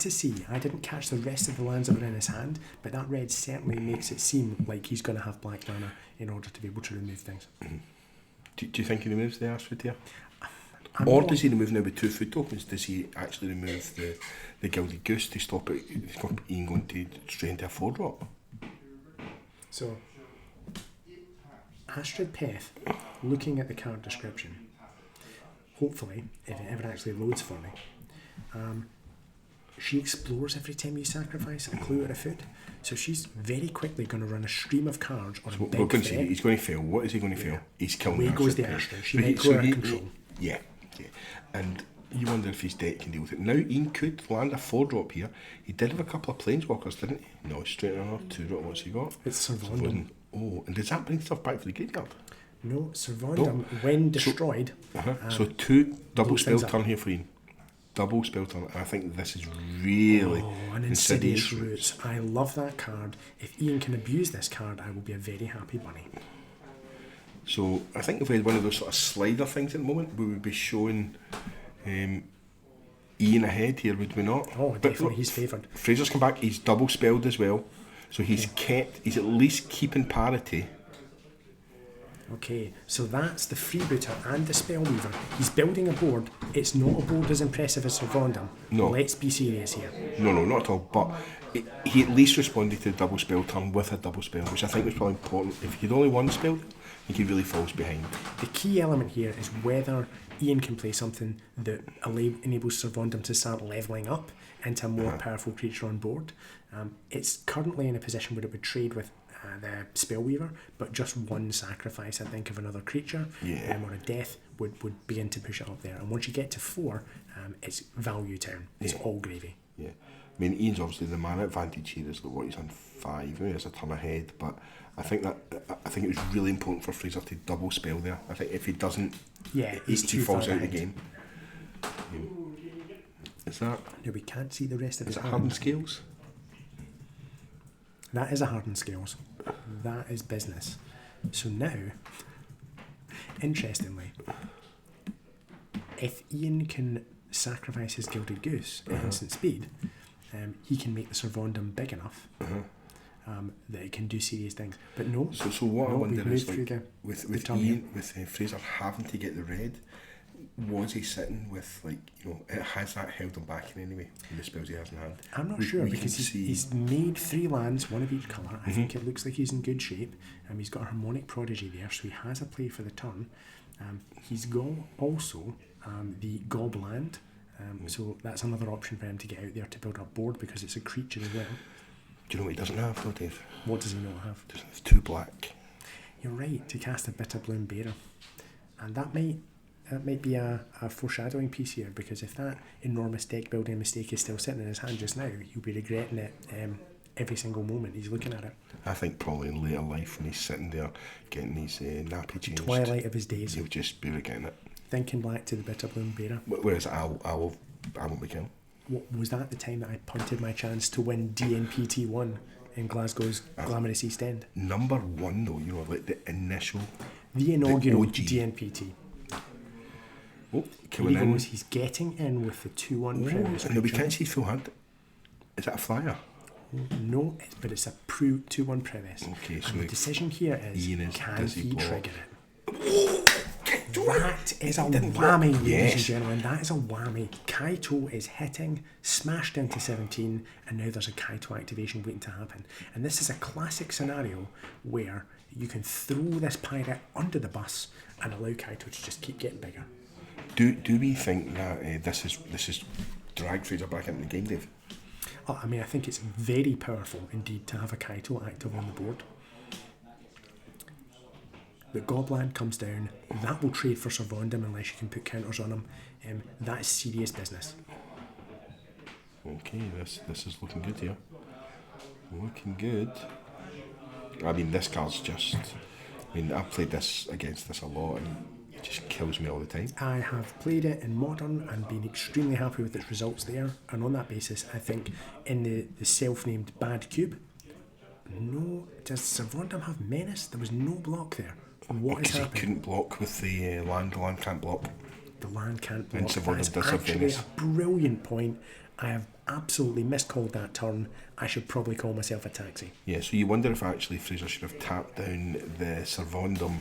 to see. I didn't catch the rest of the lands that were in his hand, but that red certainly makes it seem like he's going to have black mana in order to be able to remove things. Do you think he removes the Ashford here? Or does he remove now with 2 food tokens? Does he actually remove the Gilded Goose to stop Ian going to straight into a 4-drop? So, Astrid Peth, looking at the card description, hopefully, if it ever actually loads for me, she explores every time you sacrifice a clue or a food. So she's very quickly going to run a stream of cards or a big threat. He's going to fail. What is he going to fail? He's killing Away goes the Astrid. She might go out of control. Yeah. And you wonder if his deck can deal with it. Now Ian could land a 4-drop here. He did have a couple of planeswalkers, didn't he? No, straight on 2-drop. What's he got? It's Servondum. Oh, and does that bring stuff back to the graveyard? No, Servondum, when destroyed... So 2 double spell turn here for Ian. Double spell turn. I think this is really... Oh, an Insidious Roots. I love that card. If Ian can abuse this card, I will be a very happy bunny. So I think if we had one of those sort of slider things at the moment, we would be showing Ian ahead here, would we not? Oh, definitely, he's favoured. Fraser's come back, he's double spelled as well. So he's he's at least keeping parity. Okay, so that's the Freebooter and the Spellweaver. He's building a board. It's not a board as impressive as Servondum. No. Let's be serious here. No, not at all. But he at least responded to the double spell turn with a double spell, which I think was probably important. If he'd only one spell, I think he really falls behind. The key element here is whether Ian can play something that enables Servondum to start levelling up into a more powerful creature on board. It's currently in a position where it would trade with the Spellweaver, but just one sacrifice, I think, of another creature or a death would begin to push it up there. And once you get to 4, it's value turn. It's all gravy. Yeah. I mean, Ian's obviously the mana advantage here is what he's on 5. I mean, it's a ton ahead, but I think it was really important for Fraser to double spell there. I think if he doesn't, he falls out of the game. Is that? No, we can't see the rest of his hand. hand. Hardened Scales? That is a Hardened Scales. That is business. So now, interestingly, if Ian can sacrifice his Gilded Goose at instant speed, he can make the Servondum big enough that it can do serious things. But no. So what I wonder is, like, with Ian, with Fraser having to get the red, was he sitting with, like, has that held him back in any way with the spells he has in hand? I'm not sure, because he's made 3 lands, one of each colour. I think it looks like he's in good shape. He's got a Harmonic Prodigy there, so he has a play for the turn. He's got also the Gobland, so that's another option for him to get out there to build up board, because it's a creature as well. Do you know what he doesn't have though, Dave? What does he not have? He doesn't have 2 black. You're right, to cast a Bitter Bloom Bearer. And that might be a foreshadowing piece here, because if that enormous deck building mistake is still sitting in his hand just now, he'll be regretting it every single moment he's looking at it. I think probably in later life, when he's sitting there getting his nappy changed, twilight of his days, he'll just be regretting it. Thinking back to the Bitter Bloom Bearer. Whereas I won't be killing. Was that the time that I punted my chance to win DNPT 1 in Glasgow's glamorous East End? Number 1 though, like the initial... The inaugural DNPT. Oh, coming in. He's getting in with the 2-1 premise. No, we can't see full hand. Is that a flyer? No, but it's a 2-1 premise. Okay, so the decision here is, can he trigger it? That is a whammy, ladies and gentlemen. That is a whammy. Kaito is hitting, smashed into 17, and now there's a Kaito activation waiting to happen. And this is a classic scenario where you can throw this pirate under the bus and allow Kaito to just keep getting bigger. Do we think that this is drag Fraser back into the game, Dave? I mean, I think it's very powerful indeed to have a Kaito active on the board. The Gobland comes down, that will trade for Servondum unless you can put counters on him. That is serious business. Okay, this is looking good here. Looking good. I mean, this card's just... I mean, I've played this against this a lot and it just kills me all the time. I have played it in Modern and been extremely happy with its results there, and on that basis, I think in the self-named Bad Cube, no, does Servondum have Menace? There was no block there. What is happening? He couldn't block with the land. The land can't block. The land can't block. And Servondum That's actually a brilliant point, I have absolutely miscalled that turn. I should probably call myself a taxi. Yeah, so you wonder if actually Fraser should have tapped down the Servondum,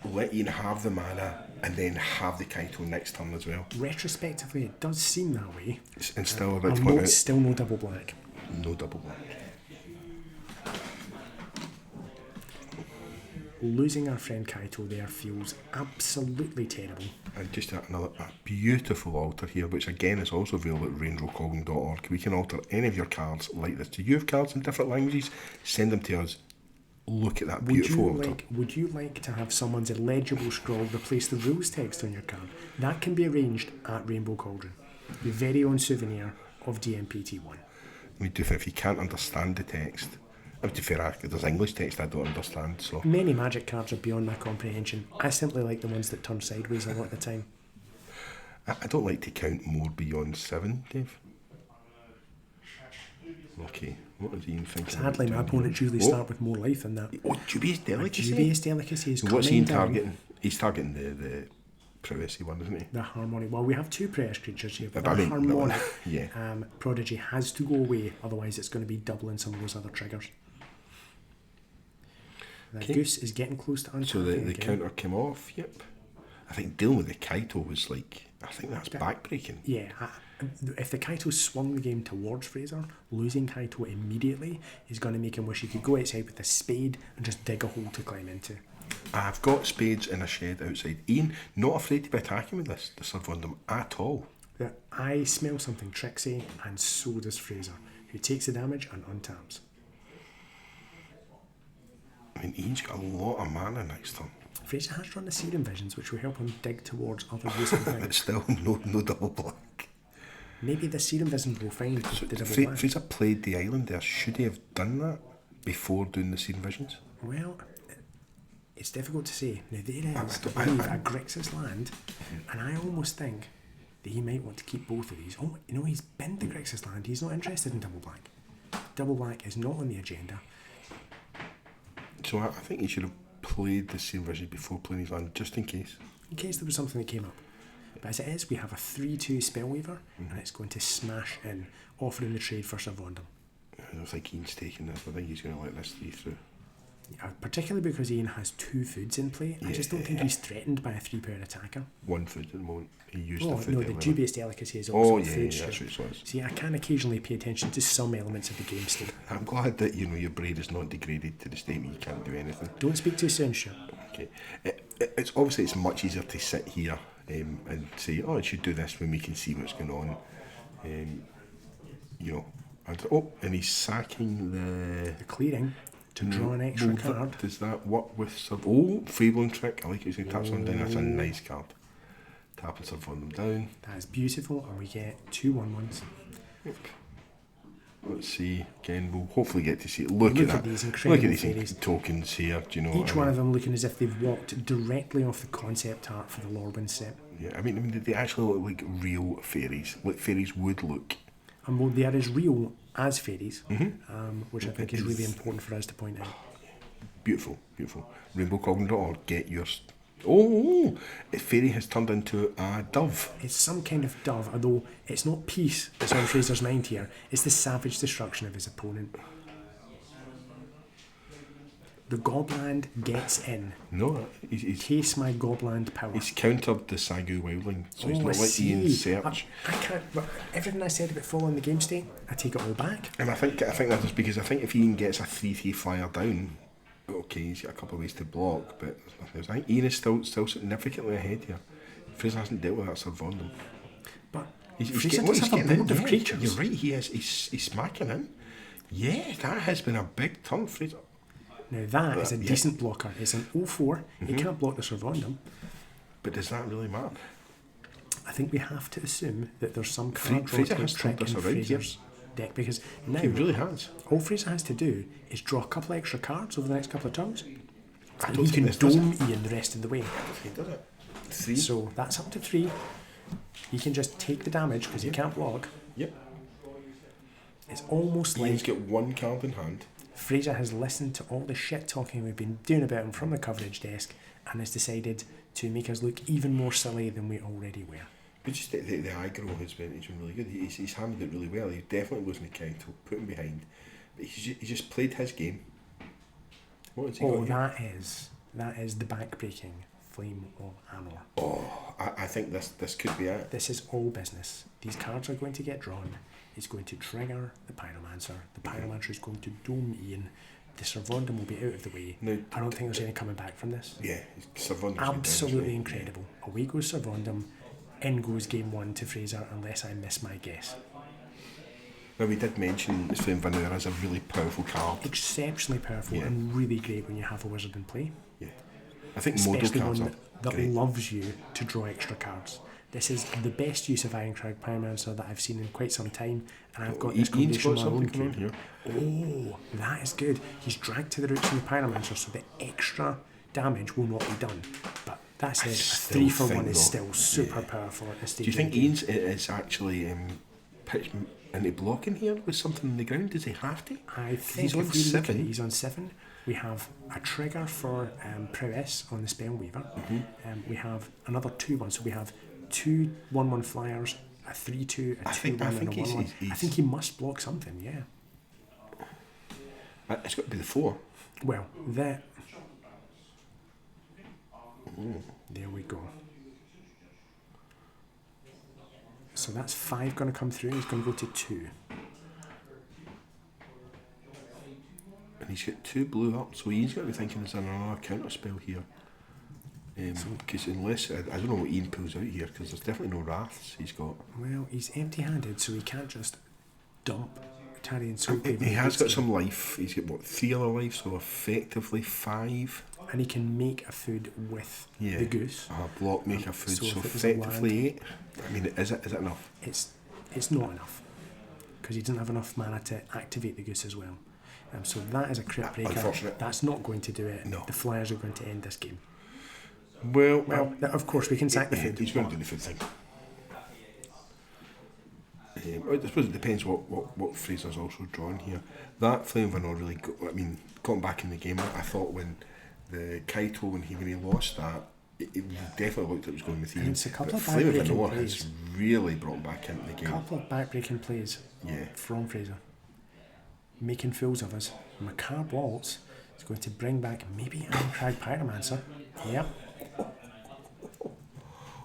let Ian have the mana, and then have the Kaito next turn as well. Retrospectively, it does seem that way. And still, I'd like to point out, still no double black. No double black. Losing our friend Kaito there feels absolutely terrible. And just a beautiful altar here, which again is also available at rainbowcauldron.org. We can alter any of your cards like this. Do you have cards in different languages? Send them to us. Look at that beautiful altar. Would you like to have someone's illegible scrawl replace the rules text on your card? That can be arranged at Rainbow Cauldron. Your very own souvenir of DMPT1. I mean, if you can't understand the text, to be fair, there's English text I don't understand. So many Magic cards are beyond my comprehension. I simply like the ones that turn sideways a lot of the time. I don't like to count more beyond 7, Dave. Okay, what is Ian thinking? Sadly, my opponents usually start with more life than that. Oh, Dubious Delicacy? Dubious Delicacy is what's Ian down. targeting? He's targeting the Prowessy one, isn't he? The Harmonic. Well, we have 2 Prowess creatures here, but I mean, Harmonic yeah. Prodigy has to go away, otherwise it's going to be doubling some of those other triggers. The Goose is getting close to untapping. So the counter came off, yep. I think dealing with the Kaito was like, I think that's backbreaking. Yeah, if the Kaito swung the game towards Fraser, losing Kaito immediately is going to make him wish he could go outside with a spade and just dig a hole to climb into. I've got spades in a shed outside. Ian, not afraid to be attacking with this, the Servondum at all. Yeah, I smell something tricksy, and so does Fraser, who takes the damage and untaps. I mean, Ian's got a lot of mana next turn. Fraser has run the Serum Visions, which will help him dig towards other useful things. But still, no double black. Maybe the Serum Visions will find the double black. Fraser played the island there. Should he have done that before doing the Serum Visions? Well, it's difficult to say. Now, there is, I believe, a Grixis land, and I almost think that he might want to keep both of these. Oh, you know, he's been the Grixis land. He's not interested in double black. Double black is not on the agenda. So I think he should have played the Serum Vision before playing his land, just in case. In case there was something that came up. But as it is, we have a 3-2 Spellweaver, and it's going to smash in, offering the trade for Servondum. I don't think Ian's taking this. I think he's going to let this 3 through. Yeah, particularly because Ian has 2 foods in play. I just don't think he's threatened by a 3-power attacker. 1 food at the moment. He used the food. No, the Dubious Delicacy is also a food. Yeah, that's right, so see, I can occasionally pay attention to some elements of the game state. I'm glad that your brain is not degraded to the statement you can't do anything. Don't speak too soon, Stuart. Okay, it's obviously it's much easier to sit here and say, oh, it should do this when we can see what's going on. And he's sacking the clearing to draw an extra card. Does that work with Freeblown Trick? I like it. He taps them down. That's a nice card. Tap and serve on them down. That's beautiful, and we get 2 1/1s. Yep. Let's see. Again, we'll hopefully get to see it. Look at that. These incredible Look at these fairies. Tokens here. Do you know? Each one of them looking as if they've walked directly off the concept art for the Lorwyn set. Yeah, I mean, they actually look like real fairies. Like fairies would look. And well, they are as real as fairies, which I think is really important for us to point out. Beautiful, beautiful. RainbowCauldron.org, get yours. Oh, a fairy has turned into a dove. It's some kind of dove, although it's not peace that's on Fraser's mind here. It's the savage destruction of his opponent. The Gobland gets in. No, he's Taste my Gobland power. He's countered the Sagu Wildling, so he's not like Ian's search. I can't. Everything I said about following the game state, I take it all back. And I think that is because I think if Ian gets a 3/3 flyer down, okay, he's got a couple of ways to block, but I think Ian is still significantly ahead here. Fraser hasn't dealt with that Servondum. But Fraser does have a board of creatures. You're right, he is. He's smacking in. Yeah, that has been a big turn, Fraser. Now that is a decent blocker. It's an 0/4. He can't block the Servondum. But does that really matter? I think we have to assume that there's some card Fraser has trick turned in us around here. Fraser's deck, because now He really has. all Fraser has to do is draw a couple extra cards over the next couple of turns, and don't he can think this does dome Ian the rest of the way. He does it. 3. So that's up to 3. He can just take the damage because he can't block. Yep. It's almost Ian's like got 1 card in hand. Fraser has listened to all the shit talking we've been doing about him from the coverage desk and has decided to make us look even more silly than we already were. But just the aggro he's been really good. He's handled it really well. He's definitely losing the Kaito, put him behind. But he's just played his game. What has he got here? That is the back-breaking Flame of Anor. Oh, I think this could be it. This is all business. These cards are going to get drawn. He's going to trigger the Pyromancer. The Pyromancer is going to dome Ian. The Servondum will be out of the way. Now, I don't think there's any coming back from this. Yeah, Servondum. Absolutely incredible. Away goes Servondum. In goes game 1 to Fraser, unless I miss my guess. Well, we did mention this Flame Vanilla as a really powerful card. Exceptionally powerful and really great when you have a wizard in play. Yeah. I think model cards one that great. Loves you to draw extra cards. This is the best use of Ironcrag Pyromancer that I've seen in quite some time, and I've got this combination on my own cube. Here. Oh, that is good. He's dragged to the roots in the Pyromancer, so the extra damage will not be done. But that said, a 3-for-1 is still super powerful at this stage. Do you think Ian's is actually pitched into blocking here with something on the ground? Does he have to? I think he's on 7. He's on 7. We have a trigger for prowess on the Spellweaver. We have another 2-1, so we have 2 1/1 flyers, a 3-2, a 2-1, and a 1-1. I think he must block something. Yeah. It's got to be the 4. Well, there we go. So that's 5 going to come through. He's going to go to 2. And he's got 2 blue up, so he's got to be thinking there's another counter spell here. Because unless, I don't know what Ian pulls out here, because there's definitely no Wraths he's got. Well, he's empty-handed, so he can't just dump Tarian Soulclave. He has got some life. He's got, 3 other life, so effectively 5. And he can make a food with the goose. Block, make a food, so effectively 8. I mean, is it enough? It's not enough, because he doesn't have enough mana to activate the goose as well. So that is a crit breaker. Unfortunate. That's not going to do it. No. The Flyers are going to end this game. Well, of course, we can sack the food. He's going to do the food thing. I suppose it depends what Fraser's also drawn here. That Flame of Anor really, got back in the game. I thought when the Kaito, when he lost that, it definitely looked like it was going with Ian. It's a couple but of Flame of back-breaking Anor plays. has really brought him back into the game. A couple of back-breaking plays from Fraser. Making fools of us. Macabre Waltz is going to bring back maybe Ironcrag Pyromancer. Yep.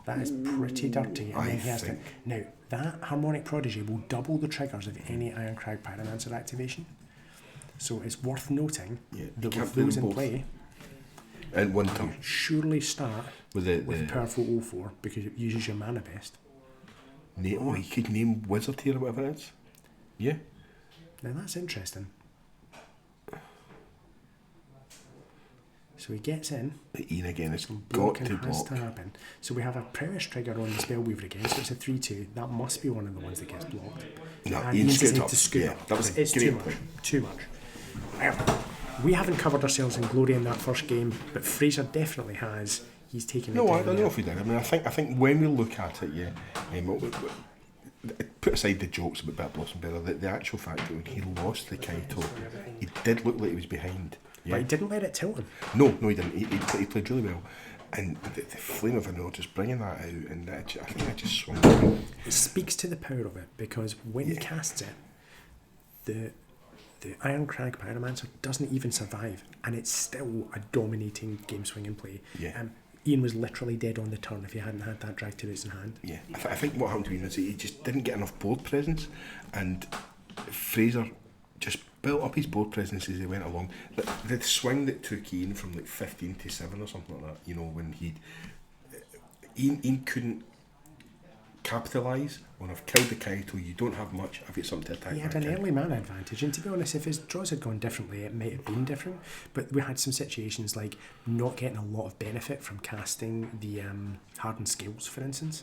That is pretty dirty. And then he has to. Now, that Harmonic Prodigy will double the triggers of any Ironcrag Pyromancer activation. So it's worth noting that with those in play, and one turn, surely start with the Powerful 0-4 because it uses your mana best. He could name Wizard here or whatever it is. Yeah. Now that's interesting. So he gets in. Ian again has got to block. Has to happen. So we have a prowess trigger on the Spellweaver again, so it's a 3-2. That must be one of the ones that gets blocked. No, and Ian's Ian's up. To scoot yeah, up. That was it's too much. Too much. Well, we haven't covered ourselves in glory in that first game, but Fraser definitely has. He's taken it down. No, I don't know if he did. I think when we look at it, put aside the jokes about Bit Blossom Bearer, the actual fact that when he lost the Kaito, he did look like he was behind. Yeah. But he didn't let it tilt him. No, he didn't. He played really well. And the Flame of Anor, just bringing that out, and I think I just swung. It speaks to the power of it, because when he casts it, the Ironcrag Pyromancer doesn't even survive, and it's still a dominating game swinging play. Yeah. Ian was literally dead on the turn if he hadn't had that drag to roots in hand. Yeah, I think what happened to Ian is he just didn't get enough board presence, and Fraser just built up his board presence as he went along. The swing that took Ian from 15 to 7 or something like that, when Ian couldn't capitalise on I've killed the Kaito, you don't have much, I've got something to attack. He had an early mana advantage, and to be honest, if his draws had gone differently, it might have been different, but we had some situations like not getting a lot of benefit from casting the hardened scales, for instance,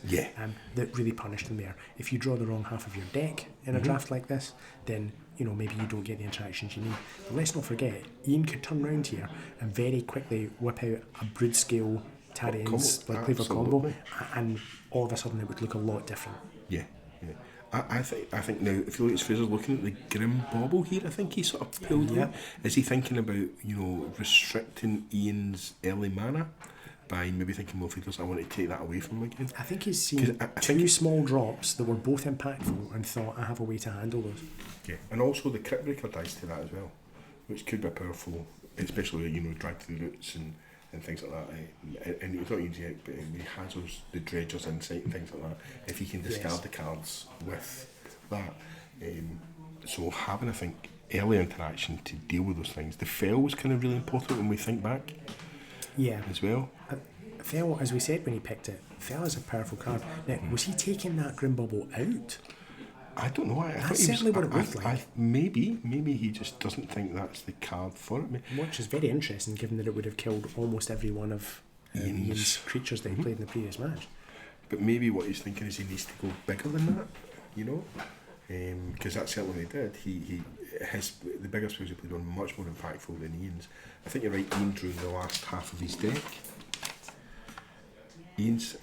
that really punished him there. If you draw the wrong half of your deck in a draft like this, then maybe you don't get the interactions you need. But let's not forget, Ian could turn around here and very quickly whip out a brood scale Tarian's Cleaver combo, and all of a sudden it would look a lot different. Yeah. I think now, if you look at Fraser looking at the Grim Bauble here, I think he sort of pulled it. Is he thinking about, restricting Ian's early mana? by maybe thinking, well, if he does, I want to take that away from him again. I think he's seen two small drops that were both impactful and thought, I have a way to handle those. Yeah, and also the Crypt Breaker dies to that as well, which could be powerful, especially, you know, drag to the roots and things like that. And it's not easy, but he has the Dredger's Insight and things like that. If he can discard the cards with that. So having, I think, early interaction to deal with those things. The Fell was kind of really important when we think back. Yeah. As well. Fell, as we said when he picked it, Fell is a powerful card. Now, was he taking that Grim Bubble out? I don't know. That's certainly what it looked like. Maybe he just doesn't think that's the card for it. Which is very interesting, given that it would have killed almost every one of Ian's creatures that he played in the previous match. But maybe what he's thinking is he needs to go bigger than that, you know? Because that's certainly what he did. The bigger spells he played on much more impactful than Ian's. I think you're right, Ian drew the last half of his deck. Ian's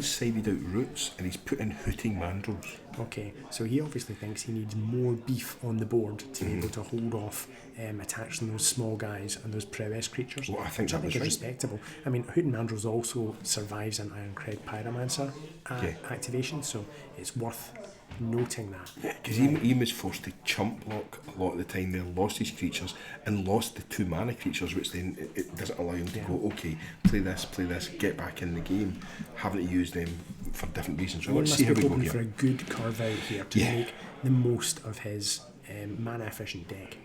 sided out Roots and he's put in Hooting Mandrills. Okay, so he obviously thinks he needs more beef on the board to be able to hold off attaching those small guys and those prowess creatures. Well, I think which that was is right. respectable. I mean, Hooting Mandrills also survives an Ironcred Pyromancer activation, so it's worth noting that. Yeah, because Ian was forced to chump block a lot of the time there, lost his creatures and lost the 2 mana creatures, which then it doesn't allow him to go, okay, play this, get back in the game, having to use them for different reasons. So let's see how we go here. For a good carve out here to make the most of his mana efficient deck.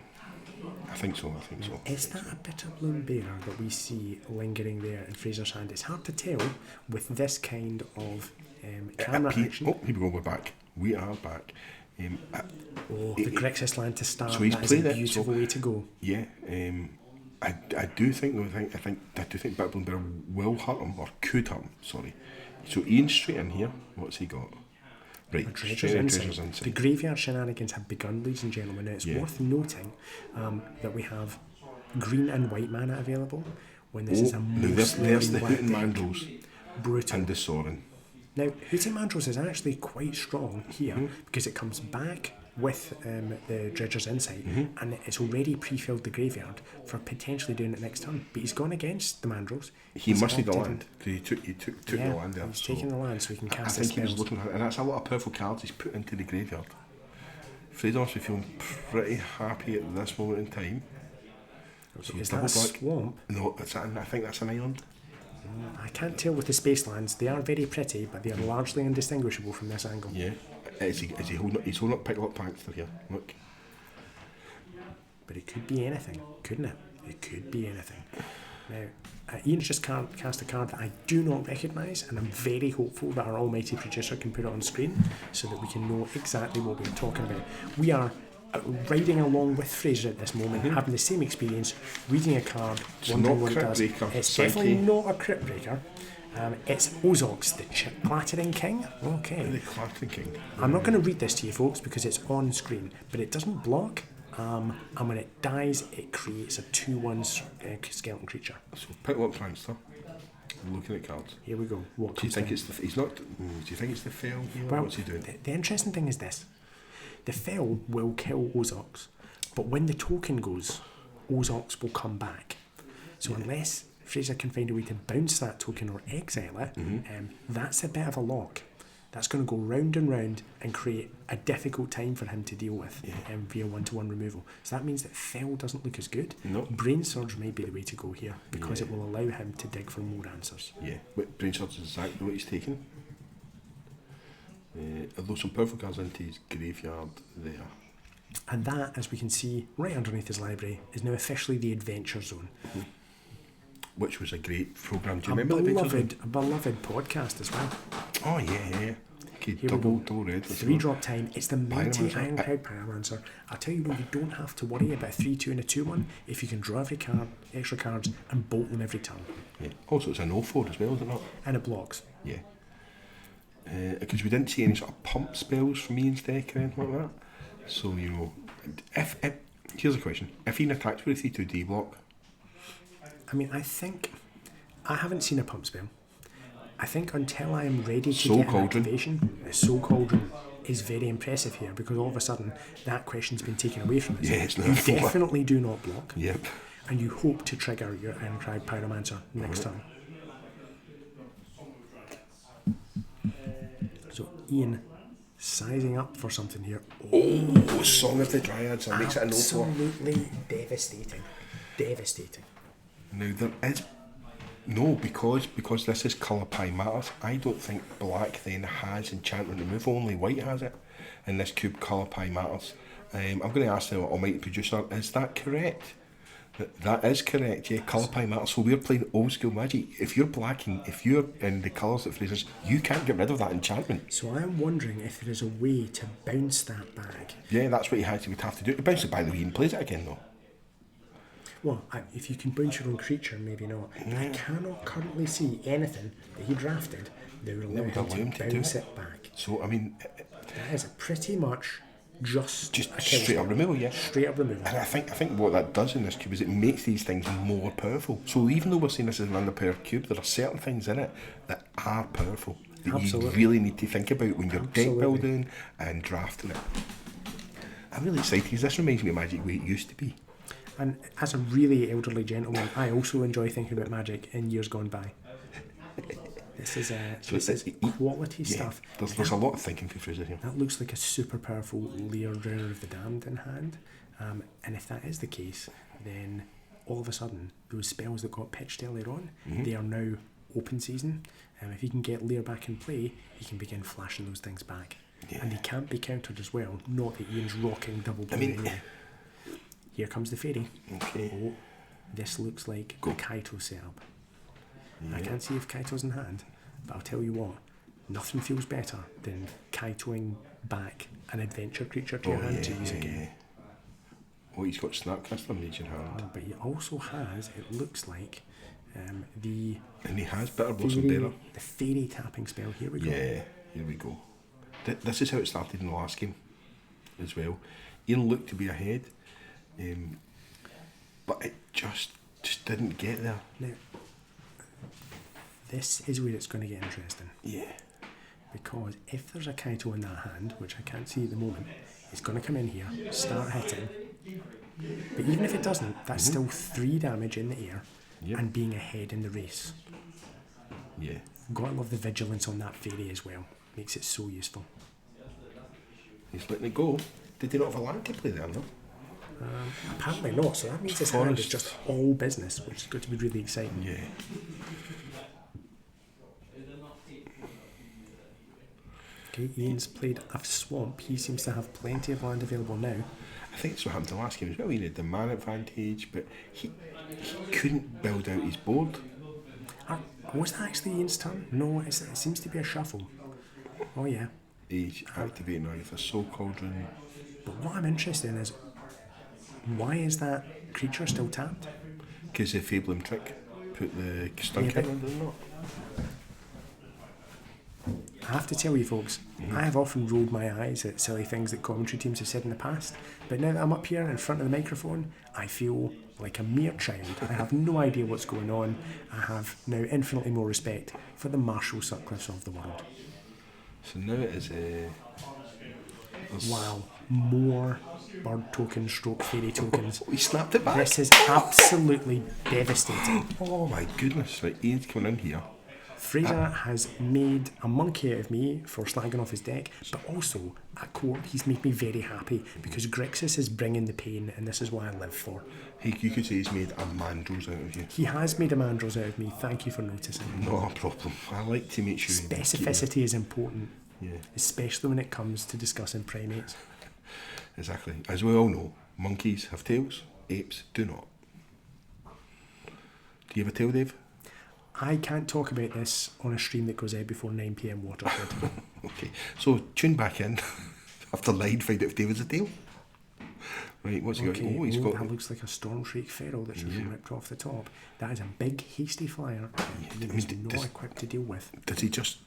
I think so. Is that a Bitter Bloom Bearer that we see lingering there in Fraser's hand? It's hard to tell with this kind of camera action. Oh, here we go, we're back. We are back. The Grixis land to start. So he's that is a played beautiful way to go. Yeah, I do think Bitter Bloom Bearer will hurt him, or could hurt him. Sorry. So Ian's straight in here. What's he got? Right, Dredger's Insight. The graveyard shenanigans have begun, ladies and gentlemen. Now it's worth noting that we have green and white mana available when this is a mostly there's the Hooting Mandrills brutal. and the Sorin. Now, Hooting Mandrills is actually quite strong here because it comes back with the Dredger's Insight and it's already pre-filled the graveyard for potentially doing it next turn. But he's gone against the Mandrills. He must need the land because he took the land there. He's taking the land so he can cast his spells. I think he was looking at it, and that's a lot of powerful cards he's put into the graveyard. Fraser must be feeling pretty happy at this moment in time. So is that a swamp? No, I think that's an island. I can't tell with the space lands. They are very pretty, but they are largely indistinguishable from this angle. Yeah. Is he holding up? He's holding up Pickle Panther here. Look. But it could be anything, couldn't it? It could be anything. Now, Ian's just cast a card that I do not recognise, and I'm very hopeful that our almighty producer can put it on screen so that we can know exactly what we're talking about. We are riding along with Fraser at this moment, having the same experience, reading a card, wondering what it does. It's definitely not a Crypt Breaker. It's Ozox, the Clattering King. Okay. The Clattering King. I'm not going to read this to you folks because it's on screen, but it doesn't block. And when it dies, it creates a 2/1 skeleton creature. So Pickle Prankster. Looking at cards. Here we go. What do you think it's the? He's not. Do you think it's the Fell here? Well, what's he doing? The interesting thing is this: the Fell will kill Ozox, but when the token goes, Ozox will come back. So unless Fraser can find a way to bounce that token or exile it, that's a bit of a lock. That's going to go round and round and create a difficult time for him to deal with via 1/1 removal. So that means that Fell doesn't look as good. No. Brain Surge may be the way to go here because it will allow him to dig for more answers. Yeah, but Brain Surge is exactly what he's taking. Although some powerful cards into his graveyard there. And that, as we can see right underneath his library, is now officially the Adventure Zone. Which was a great programme. Do you remember a beloved podcast as well. Oh yeah. Okay, double red. 3-drop time. It's the mighty Ironcred Pyromancer. I'll tell you what, you don't have to worry about a 3/2 and a 2/1 if you can draw every card, extra cards, and bolt them every turn. Yeah. Also, it's an 0/4 as well, is it not? And it blocks. Yeah. Because we didn't see any sort of pump spells from Ian's deck or anything like that. So, you know, if here's a question: if Ian attacks with a 3/2 block. I mean, I haven't seen a pump spell. I think until I am ready to get an activation, the Soul Cauldron is very impressive here because all of a sudden that question's been taken away from us. Yeah, it's you definitely do not block. Yep. And you hope to trigger your Ironcred Pyromancer next turn. So Ian sizing up for something here. Oh, Song of the Dryads, and makes it a no for. Absolutely devastating. Devastating. Now there is no, because this is colour pie matters. I don't think black then has enchantment remove, only white has it. In this cube, colour pie matters. I'm going to ask the almighty producer, is that correct? That is correct, yeah, colour pie matters. So we're playing old school Magic. If you're blacking, if you're in the colours that Fraser's, you can't get rid of that enchantment. So I'm wondering if there is a way to bounce that back. Yeah, that's what you would have to do. He bounces it by the way and plays it again though. Well, if you can bounce your own creature, maybe not. I cannot currently see anything that he drafted that would allow him to bounce it back. So, I mean... That is pretty much just a straight up removal, yeah. Straight up removal. And I think what that does in this cube is it makes these things more powerful. So even though we're saying this is an underpowered cube, there are certain things in it that are powerful that Absolutely. you really need to think about when you're deck building and drafting it. I'm really excited because this reminds me of Magic the way it used to be. And as a really elderly gentleman, I also enjoy thinking about Magic in years gone by. This is quality stuff. There's a lot of thinking for Fraser here. That looks like a super powerful Lear Drowner of the Damned in hand. And if that is the case, then all of a sudden, those spells that got pitched earlier on, they are now open season. If he can get Lear back in play, he can begin flashing those things back. Yeah. And they can't be countered as well. Not that Ian's rocking double play. Here comes the fairy. Okay. Oh, this looks like a Kaito setup. Yeah. I can't see if Kaito's in hand, but I'll tell you what, nothing feels better than Kaitoing back an adventure creature to your hand to use again. Oh, he's got Snapcaster Mage in hand. But he also has, it looks like, the... And he has Bitter Blossom Bearer. The fairy tapping spell. Here we go. Yeah, here we go. This is how it started in the last game as well. Ian looked to be ahead, but it just didn't get there. Now, this is where it's going to get interesting. Yeah. Because if there's a Kaito in that hand, which I can't see at the moment, it's going to come in here, start hitting. But even if it doesn't, that's still 3 damage in the air and being ahead in the race. Yeah. Gotta love the vigilance on that fairy as well. Makes it so useful. He's letting it go. Did he not have a land to play there, no? Apparently not, so that means his hand is just all business, which is going to be really exciting. Yeah. Okay, Ian's played a swamp. He seems to have plenty of land available now. I think that's what happened to last game as well. He had the man advantage, but he couldn't build out his board. Was that actually Ian's turn? No, it seems to be a shuffle. Oh yeah. He's activating now with a Soul Cauldron. But what I'm interested in is, why is that creature still tapped? Because the Fabling trick put the stun count on, did not? I have to tell you folks, I have often rolled my eyes at silly things that commentary teams have said in the past, but now that I'm up here in front of the microphone, I feel like a mere child. I have no idea what's going on. I have now infinitely more respect for the Marshall Sutcliffes of the world. So now it is wow, more bird tokens stroke fairy tokens. He snapped it back. This is absolutely devastating. Oh my goodness, right, Ian's coming in here. Fraser has made a monkey out of me for slagging off his deck, but also at court he's made me very happy because Grixis is bringing the pain, and this is what I live for. You could say he's made a Mandrels out of you. He has made a Mandrels out of me. Thank you for noticing. No problem. I like to make sure. Specificity is important, yeah, especially when it comes to discussing primates. Exactly. As we all know, monkeys have tails, apes do not. Do you have a tail, Dave? I can't talk about this on a stream that goes out before 9 PM Waterford. Okay, so tune back in after line, find out if David's a tail. Right, what's he got? Oh, he's got... That looks like a Stormshriek Feral that's just been ripped off the top. That is a big, hasty flyer. Yeah, He's not equipped to deal with. Does he just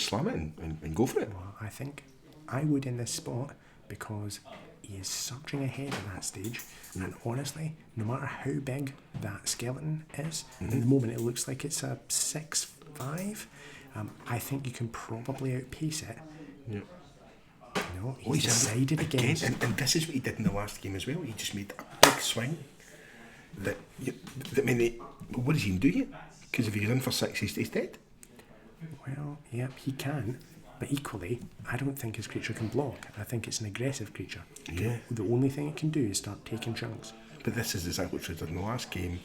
slam it and go for it? Well, I think I would in this spot because he is surging ahead at that stage. And honestly, no matter how big that skeleton is, at the moment it looks like it's a 6'5". I think you can probably outpace it. Yeah. No, he's decided against. And this is what he did in the last game as well. He just made a big swing. What does he do yet? Because if he goes in for 6, he's dead. Well, yep, he can. But equally, I don't think his creature can block. I think it's an aggressive creature. Yeah. The only thing it can do is start taking chunks. But this is exactly what he did in the last game.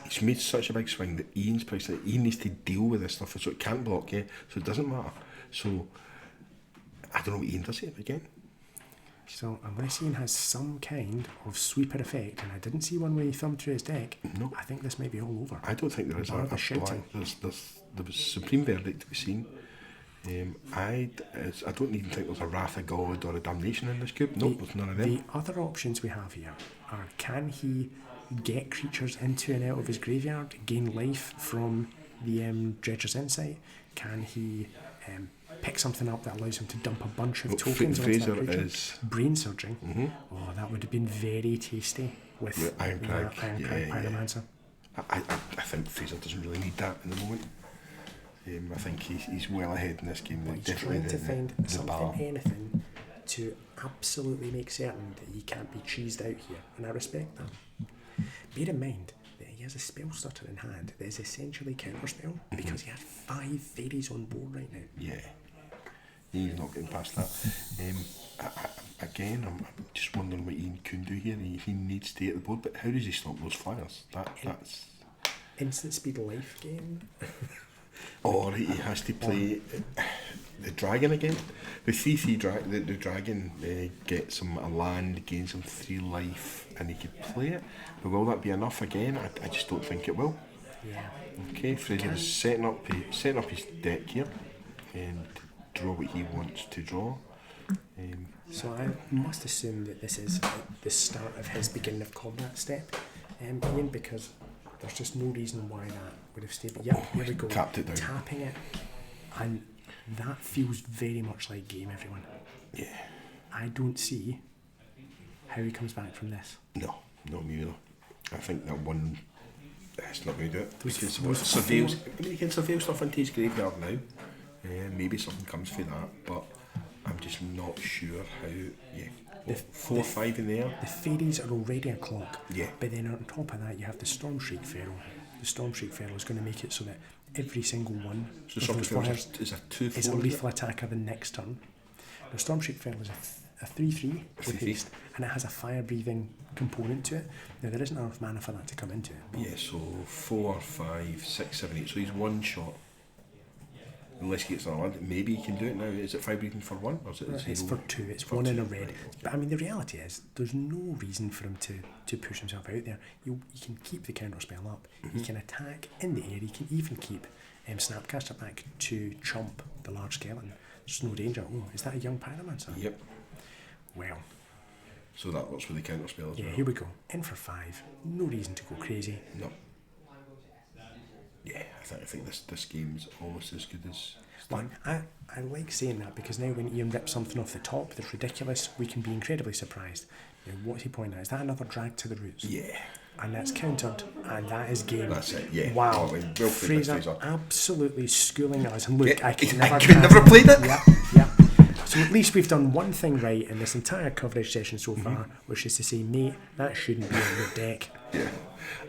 He's made such a big swing that Ian's priced it. Ian needs to deal with this stuff, so it can't block, so it doesn't matter. So, I don't know what Ian does here again. So, unless Ian has some kind of sweeper effect, and I didn't see one when he thumbed through his deck, no. I think this may be all over. I don't think there is a black. There was Supreme Verdict to be seen. I don't even think there's a Wrath of God or a Damnation in this cube. No, there's none of them. The other options we have here are, can he get creatures into and out of his graveyard, gain life from the Dredger's Insight? Can he pick something up that allows him to dump a bunch of tokens onto that creature? Brain Surging. Mm-hmm. Oh, that would have been very tasty with Iron Crag Pyromancer. I think Fraser doesn't really need that in the moment. I think he's well ahead in this game. But he's trying to find anything to absolutely make certain that he can't be cheesed out here, and I respect that. Bear in mind that he has a spell stutter in hand that is essentially counterspell because he has 5 fairies on board right now. Yeah, he's not getting past that. I'm just wondering what Ian can do here. He needs to get the board, but how does he stop those flyers? That's instant speed life gain. Or he has to play the dragon again. The 3/3 the dragon gets him a land, gains him 3 life, and he could play it. But will that be enough again? I just don't think it will. Yeah. Okay, Fraser is setting up his deck here and draw what he wants to draw. So I must assume that this is the start of his beginning of combat step, Ian, because there's just no reason why that would have stayed. But yeah, here we go. Tapped it down. Tapping it. And that feels very much like game, everyone. Yeah. I don't see how he comes back from this. No, not me either. I think that one, it's not going to do it. He can surveil stuff into his graveyard now. Maybe something comes for that, but I'm just not sure how. Yeah. 4 or 5 in there. The fairies are already a clock. Yeah. But then on top of that, you have the Stormshriek Pharaoh. The Stormshriek Pharaoh is going to make it so that every single one of those flyers is a lethal attacker the next turn. The Stormshriek Pharaoh is a 3/3 with haste, and it has a fire breathing component to it. Now there isn't enough mana for that to come into it. Yeah, so 4, 5, 6, 7, 8. So he's one shot. Unless he gets another land, maybe he can do it now. Is it fire breathing for 1? Or is it it's for 2, it's for 1 in a red. But I mean, the reality is, there's no reason for him to push himself out there. He can keep the counter spell up, he can attack in the air, he can even keep Snapcaster back to chomp the large skeleton. There's no danger. Oh, is that a young Pyromancer? Yep. Well. So that works with the counter spell as well. Yeah, here we go. In for 5. No reason to go crazy. No. Yeah, I think this game's almost as good as... But I like saying that because now when Ian rips something off the top that's ridiculous, we can be incredibly surprised. Now, what's he pointing at? Is that another drag to the roots? Yeah. And that's countered, and that is game. That's it, yeah. Wow. Well Fraser absolutely schooling us. And look, yeah, I could never played it. Yeah. So at least we've done one thing right in this entire coverage session so far, which is to say, mate, that shouldn't be on your deck. Yeah.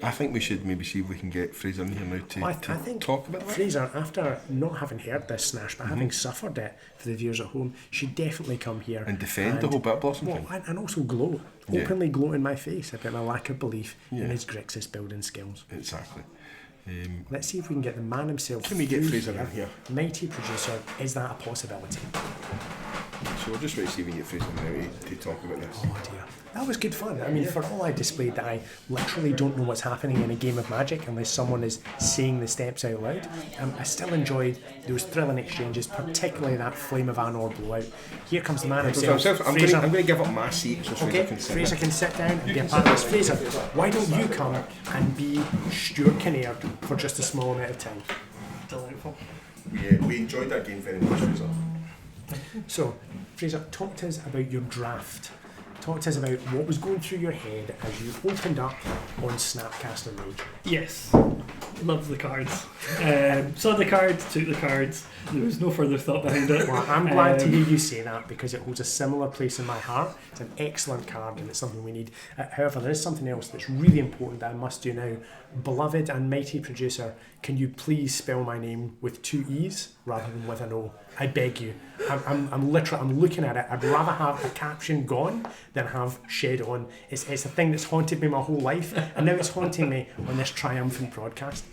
I think we should maybe see if we can get Fraser in here now to talk about that. Fraser, after not having heard this snash, but having suffered it for the viewers at home, should definitely come here and defend the whole Bit Blossom thing. And also gloat. Openly gloat in my face about my lack of belief in his Grixis building skills. Exactly. Let's see if we can get the man himself. Can we get Fraser in here? Mighty producer, is that a possibility? So we'll just wait to see if we can get Fraser now to talk about this. Oh dear. That was good fun. I mean, for all I displayed that I literally don't know what's happening in a game of Magic unless someone is saying the steps out loud, I still enjoyed those thrilling exchanges, particularly that Flame of Anor blowout. Here comes the man himself. I'm going to give up my seat so Fraser can sit down and be a part of this. Fraser, why don't you come and be Stuart Kinnaird for just a small amount of time? Delightful. We enjoyed that game very much, Fraser. So, Fraser, talk to us about your draft. talk to us about what was going through your head as you opened up on Snapcaster Rage. Yes, loved the cards. Saw the cards, took the cards. There was no further thought behind it. Well, I'm glad to hear you say that because it holds a similar place in my heart. It's an excellent card and it's something we need. However, there is something else that's really important that I must do now. Beloved and mighty producer, can you please spell my name with 2 E's rather than with an O? I beg you. I'm looking at it. I'd rather have a caption gone than have shed on. It's a thing that's haunted me my whole life, and now it's haunting me on this triumphant broadcast.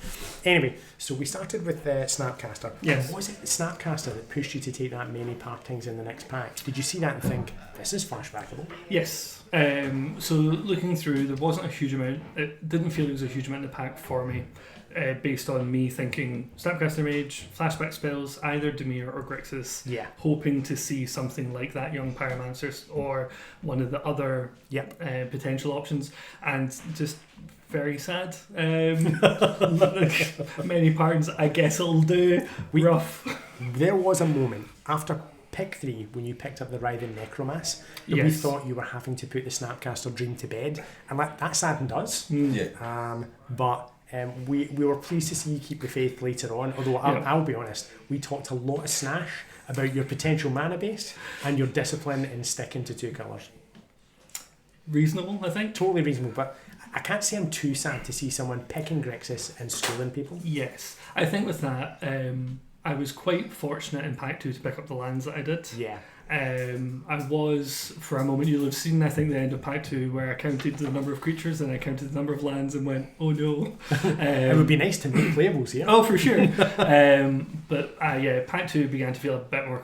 Anyway, so we started with Snapcaster. Yes. Was it Snapcaster that pushed you to take that many partings in the next pack? Did you see that and think, this is flashbackable? Yes. So looking through, there wasn't a huge amount. It didn't feel there was a huge amount in the pack for me. Based on me thinking Snapcaster Mage, flashback spells, either Dimir or Grixis, hoping to see something like that Young Pyromancer or one of the other potential options, and just very sad. Many partings, I guess it'll do. Rough. There was a moment after pick 3 when you picked up the Writhing Necromass that we thought you were having to put the Snapcaster Dream to bed, and that saddened us. But we were pleased to see you keep the faith later on, although I'll be honest, we talked a lot of snash about your potential mana base and your discipline in sticking to 2 colours. Reasonable, I think. Totally reasonable, but I can't say I'm too sad to see someone picking Grixis and schooling people. Yes, I think with that, I was quite fortunate in Pack 2 to pick up the lands that I did. Yeah. I was, for a moment, you'll have seen, I think, the end of Pack 2 where I counted the number of creatures and I counted the number of lands and went, oh no. It would be nice to make playables here. Oh, for sure. But Pack 2 began to feel a bit more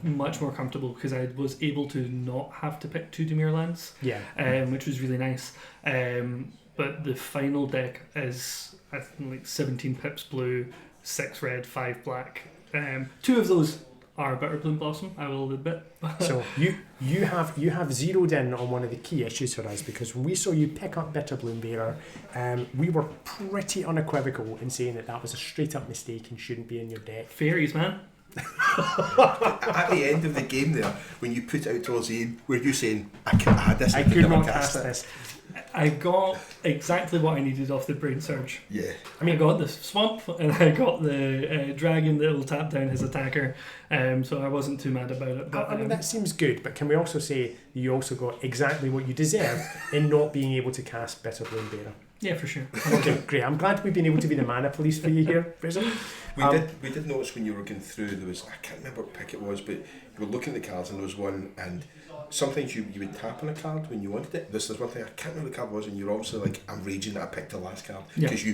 much more comfortable because I was able to not have to pick 2 Dimir lands, which was really nice. But the final deck is, I think, like 17 pips blue, 6 red, 5 black. 2 of those are Bitter Bloom Blossom, I will admit. So you have zeroed in on one of the key issues for us, because when we saw you pick up Bitter Bloom Bearer, we were pretty unequivocal in saying that was a straight up mistake and shouldn't be in your deck. Fairies, man. At the end of the game there, when you put it out towards the end, were you saying, I had this, I could not cast this? I got exactly what I needed off the Brain Surge. Yeah. I mean, I got the Swamp and I got the Dragon that will tap down his attacker, so I wasn't too mad about it. But, I mean, that seems good, but can we also say you also got exactly what you deserve in not being able to cast Bitter Bloom Bearer? Yeah, for sure. Okay, great. I'm glad we've been able to be the mana police for you here, Fraser. We did notice when you were going through, there was, I can't remember what pick it was, but you were looking at the cards and there was one, and sometimes you would tap on a card when you wanted it. This is one thing, I can't remember what the card was, and you're obviously like, I'm raging that I picked the last card. Because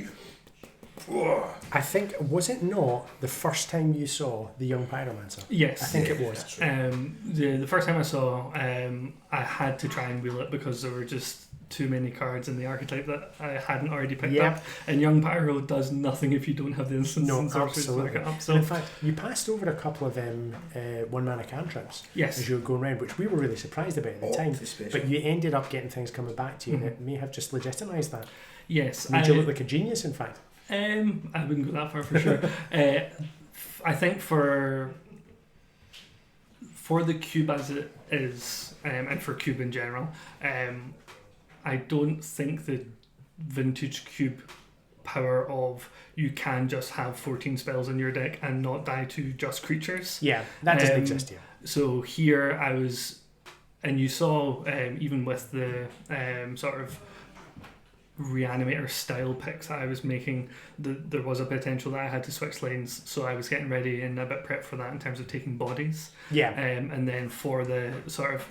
I think, was it not the first time you saw the Young Pyromancer? Yes. I think it was. The first time I saw, I had to try and wheel it because there were just too many cards in the archetype that I hadn't already picked up. And Young Pyro does nothing if you don't have the instance and sorceries to back it up. So. In fact, you passed over a couple of 1-mana cantrips as you were going around, which we were really surprised about at the time. But you ended up getting things coming back to you that may have just legitimised that. Yes. Made you look like a genius, in fact. I wouldn't go that far for sure. I think for the cube as it is, and for cube in general, I don't think the vintage cube power of you can just have 14 spells in your deck and not die to just creatures. Yeah, that doesn't exist here. So here I was, and you saw even with the sort of reanimator style picks that I was making, there was a potential that I had to switch lanes, so I was getting ready and a bit prepped for that in terms of taking bodies. And then for the sort of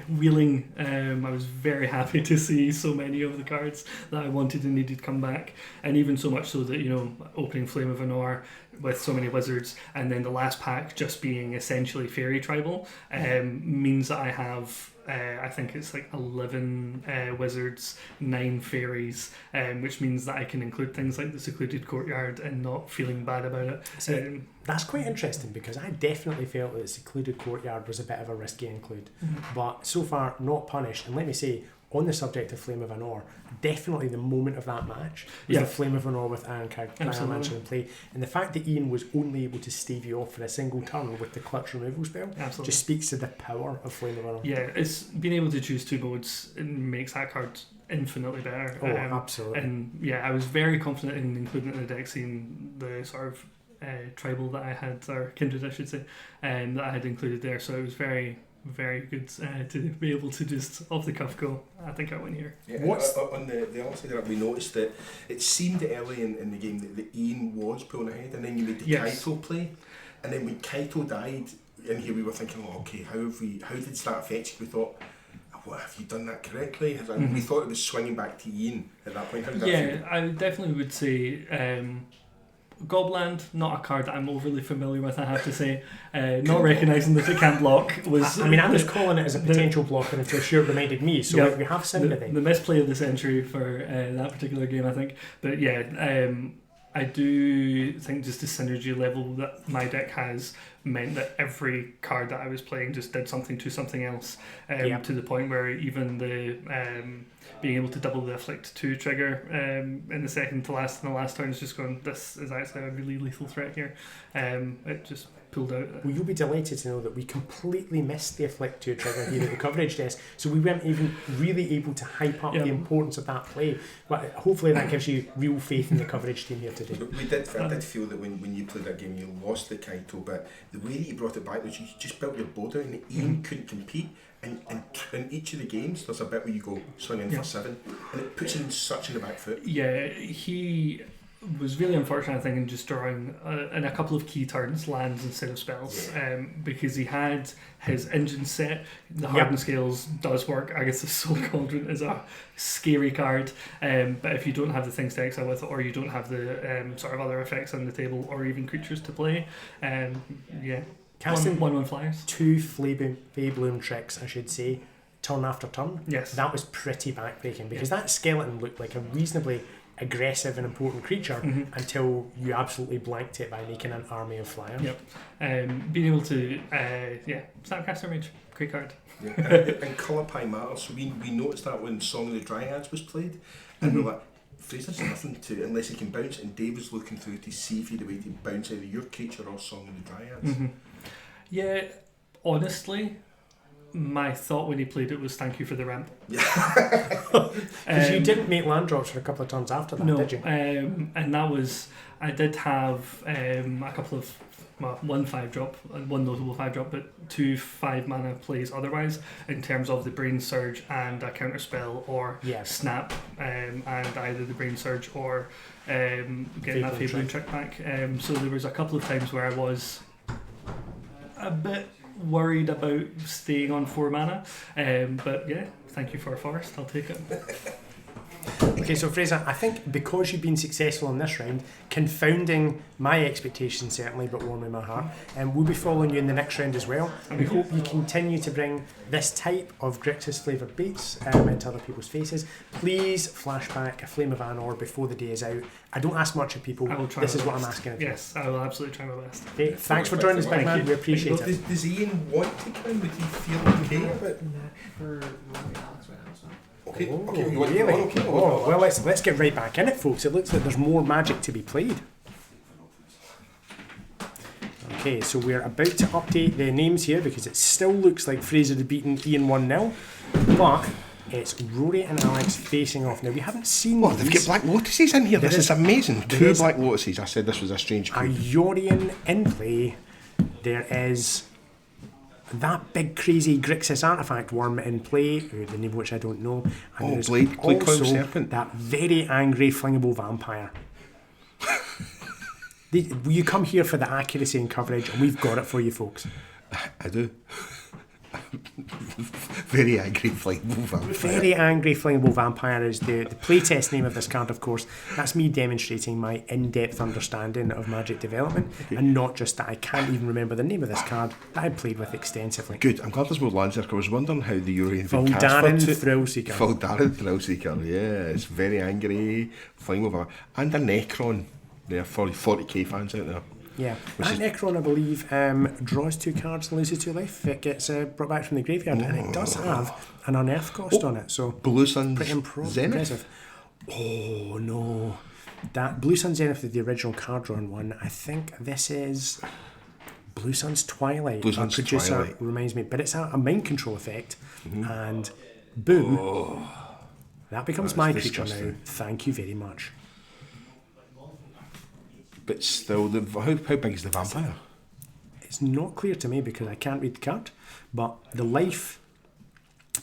wheeling, I was very happy to see so many of the cards that I wanted and needed come back, and even so much so that, opening Flame of Anor with so many wizards, and then the last pack just being essentially fairy tribal, means that I have I think it's like 11 wizards, 9 fairies, which means that I can include things like the Secluded Courtyard and not feeling bad about it. That's quite interesting, because I definitely felt that the Secluded Courtyard was a bit of a risky include, but so far not punished. And let me say, on the subject of Flame of Anor, definitely the moment of that match was the Flame of Anor with Aaron Karamancher in play. And the fact that Ian was only able to stave you off for a single turn with the clutch removal spell just speaks to the power of Flame of Anor. Yeah, it's being able to choose 2 modes makes that card infinitely better. Absolutely. And yeah, I was very confident in including it in the deck, seeing the sort of tribal that I had, or kindred I should say, that I had included there. So it was very, very good to be able to just off the cuff go, I think I win here. Yeah, on the other side of that, we noticed that it seemed early in the game that Ian was pulling ahead, and then you made the Kaito play, and then when Kaito died, and here we were thinking, okay, how did that affect you? We thought, what, have you done that correctly? We thought it was swinging back to Ian at that point. How did that feel? I definitely would say Gobland, not a card that I'm overly familiar with, I have to say. Not recognising that it can block was... I was calling it as a potential blocker until Stuart reminded me, so we have sympathy. The misplay of the century for that particular game, I think. But yeah, I do think just the synergy level that my deck has meant that every card that I was playing just did something to something else, to the point where even the being able to double the Afflict 2 trigger in the second to last and the last turn is just going, this is actually a really lethal threat here. It just pulled out. Well, you'll be delighted to know that we completely missed the Afflict 2 trigger here at the coverage desk, so we weren't even really able to hype up the importance of that play. But hopefully that gives you real faith in the coverage team here today. I did feel that when you played that game you lost the Kaito, but the way that you brought it back was you just built your board out and Ian couldn't compete. And in each of the games there's a bit where you go swing in for 7 and it puts him such in the back foot. Yeah, he was really unfortunate, I think, in just drawing in a couple of key turns lands instead of spells, because he had his engine set. The harden scales does work. I guess the Soul Cauldron is a scary card, but if you don't have the things to exile with, or you don't have the sort of other effects on the table, or even creatures to play, casting 1/1 flyers, 2 Faebloom tricks, I should say, turn after turn. Yes, that was pretty backbreaking, because that skeleton looked like a reasonably aggressive and important creature until you absolutely blanked it by making an army of flyers. Being able to Snapcaster Mage, great card. And colour pie matters. So we noticed that when Song of the Dryads was played, and we were like, Fraser's nothing to unless he can bounce, and Dave was looking through to see if he had a way to bounce either your creature or Song of the Dryads. Yeah, honestly, my thought when he played it was thank you for the ramp. Because you didn't make land drops for a couple of turns after that, did you? And that was, I did have a couple of, one 5-drop and one notable 5-drop, but 2 5-mana plays otherwise, in terms of the Brain Surge and a counter spell or snap, and either the Brain Surge or getting that Faebloom trick back. So there was a couple of times where I was a bit worried about staying on 4 mana, but yeah, thank you for a forest, I'll take it. Okay, so Fraser, I think because you've been successful in this round, confounding my expectations certainly, but warming my heart, and we'll be following you in the next round as well. We hope you continue to bring this type of Grixis flavoured baits into other people's faces. Please flash back a Flame of Anor before the day is out. I don't ask much of people. I will try. This is what I'm asking of you. Yes, I will absolutely try my best. Okay, thanks for joining us, big man. We appreciate it. Does Ian want to come? Would he feel okay about Okay. Well, let's get right back in it, folks. It looks like there's more Magic to be played. Okay, so we're about to update the names here because it still looks like Fraser had beaten Ian 1-0, but it's Rory and Alex facing off. Now, we haven't seen these. They've got Black Lotuses in here. This is amazing. 2 Black Lotuses. I said this was a strange group. A Yorion in play. There is that big crazy Grixis artifact worm in play, the name of which I don't know. And there's Blade Cloud Serpent. That very angry flingable vampire. You come here for the accuracy and coverage, and we've got it for you, folks. I do. Very angry flammable vampire. Very angry flammable vampire is the playtest name of this card, of course. That's me demonstrating my in-depth understanding of Magic development, and not just that I can't even remember the name of this card that I played with extensively. Good, I'm glad there's more lands there, because I was wondering how the Urian Foldarin Thrillseeker. Foldarin Thrillseeker, yeah, it's very angry, flammable vampire. And a Necron there for 40k fans out there. Yeah, that Necron, I believe, draws 2 cards and loses 2 life. It gets brought back from the graveyard, and it does have an unearth cost on it. So Blue Sun's pretty impressive. Oh no, that Blue Sun Zenith is the original Cauldron one. I think this is Blue Sun's Twilight. Blue Sun's producer Twilight reminds me, but it's a mind control effect, and boom, that becomes my creature now. Thank you very much. But still, how big is the vampire? It's not clear to me because I can't read the card, but the life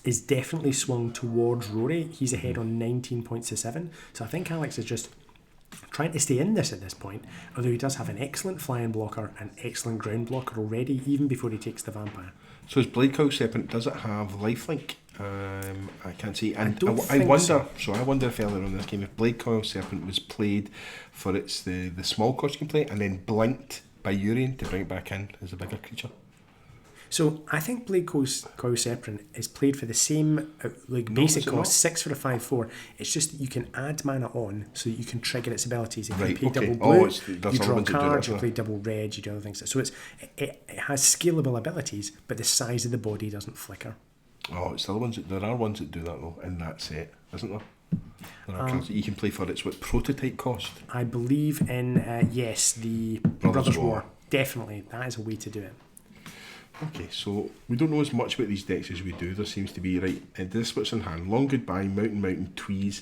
is definitely swung towards Rory. He's ahead on 19 points to 7. So I think Alex is just trying to stay in this at this point, although he does have an excellent flying blocker and excellent ground blocker already, even before he takes the vampire. So his Blade Cow Serpent, does it have lifelink? I can't see. And I wonder. So I wonder if earlier on in this game, if Blade Coil Serpent was played for its the small cost you can play, and then blinked by Urian to bring it back in as a bigger creature. So I think Blade Coil Serpent is played for the same basic cost, 6 for a 5/4. It's just that you can add mana on so that you can trigger its abilities. If you pay double blue, you draw cards, you play double red, you do other things. So it has scalable abilities, but the size of the body doesn't flicker. Oh, it's the other ones. There are ones that do that though in that set, isn't there? There are cards that you can play for its prototype cost. I believe in yes, the Brothers War. Definitely, that is a way to do it. Okay, so we don't know as much about these decks as we do. There seems to be this is what's in hand: Long Goodbye, Mountain Tweeze,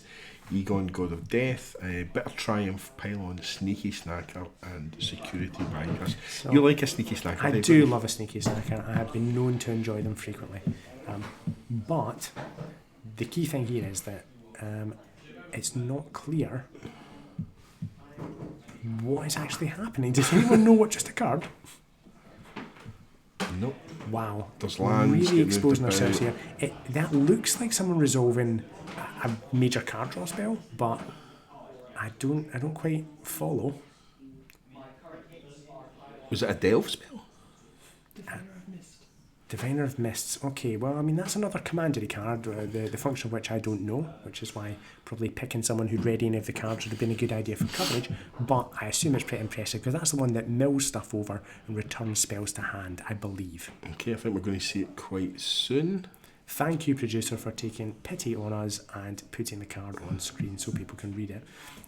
Egon, God of Death, Bitter Triumph, Pylon, Sneaky Snacker, and Security Bypass. So you like a Sneaky Snacker? I do love a Sneaky Snacker. I have been known to enjoy them frequently. But the key thing here is that it's not clear what is actually happening. Does anyone know what just occurred? Nope. Wow. There's lands. Really exposing ourselves here. That looks like someone resolving a major card draw spell, but I don't quite follow. Was it a delve spell? Diviner of Mists. Okay, well, I mean, that's another commandery card, the function of which I don't know, which is why probably picking someone who'd read any of the cards would have been a good idea for coverage, but I assume it's pretty impressive, because that's the one that mills stuff over and returns spells to hand, I believe. Okay, I think we're going to see it quite soon. Thank you, producer, for taking pity on us and putting the card on screen so people can read it.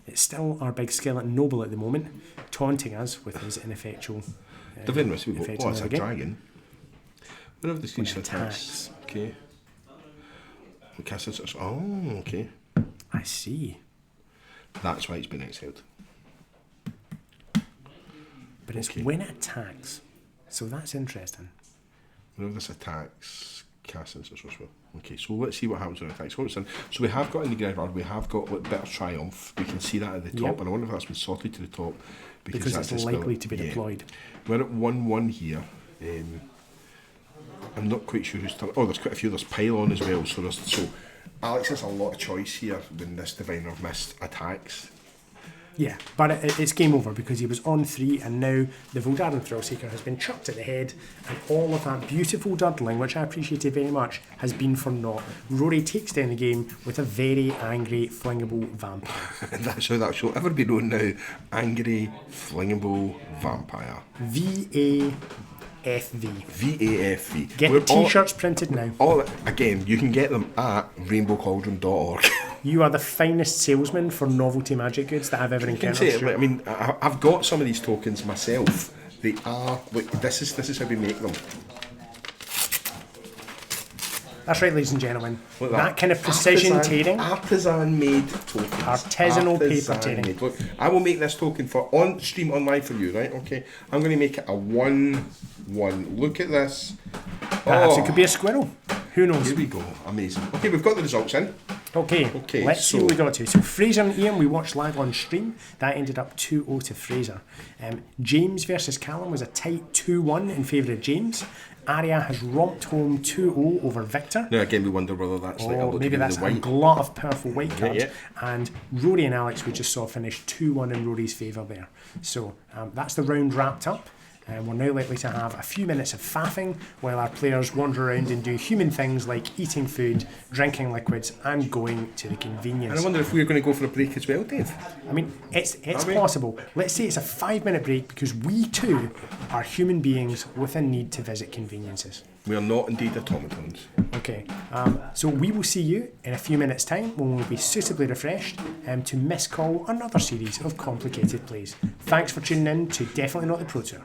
It's still our big skeleton noble at the moment, taunting us with his ineffectual... Diviner, it's a dragon. Whenever the creature attacks. Okay. Oh, okay. I see. That's why it's been exiled. But it's when it attacks. So that's interesting. Whenever this attacks, cast instant sorcery. Okay, so let's see what happens when it attacks. So we have got in the graveyard, we have got Bitter Triumph. We can see that at the top, and I wonder if that's been sorted to the top. Because that's it's likely to be deployed. We're at 1-1 here. I'm not quite sure who's turn. Oh, there's quite a few. There's Pylon as well. So Alex has a lot of choice here when this Diviner of Mist attacks. Yeah, but it's game over because he was on 3, and now the Voldaren Thrillseeker has been chucked at the head, and all of that beautiful durdling, which I appreciated very much, has been for naught. Rory takes down the game with a very angry, flingable vampire. That's how that shall ever be known now. Angry, flingable vampire. VAFV. VAFV. Get t-shirts printed now. Again, you can get them at rainbowcauldron.org. You are the finest salesman for novelty magic goods that I've ever encountered. I mean, I've got some of these tokens myself. They are this is how we make them. That's right, ladies and gentlemen. That kind of precision tearing. Artisan made tokens. Artisanal paper tearing. Look, I will make this token for on stream online for you, right? Okay. I'm going to make it a 1/1. Look at this. Perhaps it could be a squirrel. Who knows? Here we go. Amazing. Okay, we've got the results in. Okay, let's see what we got to. So Fraser and Ian, we watched live on stream. That ended up 2-0 to Fraser. James versus Callum was a tight 2-1 in favour of James. Arya has romped home 2-0 over Victor. Now again, we wonder whether that's maybe that's a glut of powerful white cards. Yeah. And Rory and Alex, we just saw finish 2-1 in Rory's favour there. So that's the round wrapped up. We're now likely to have a few minutes of faffing while our players wander around and do human things like eating food, drinking liquids, and going to the convenience. And I wonder if we're going to go for a break as well, Dave. I mean, it's possible. Let's say it's a 5-minute break because we too are human beings with a need to visit conveniences. We are not indeed automatons. Okay, so we will see you in a few minutes' time when we'll be suitably refreshed to miscall another series of complicated plays. Thanks for tuning in to Definitely Not the Pro Tour.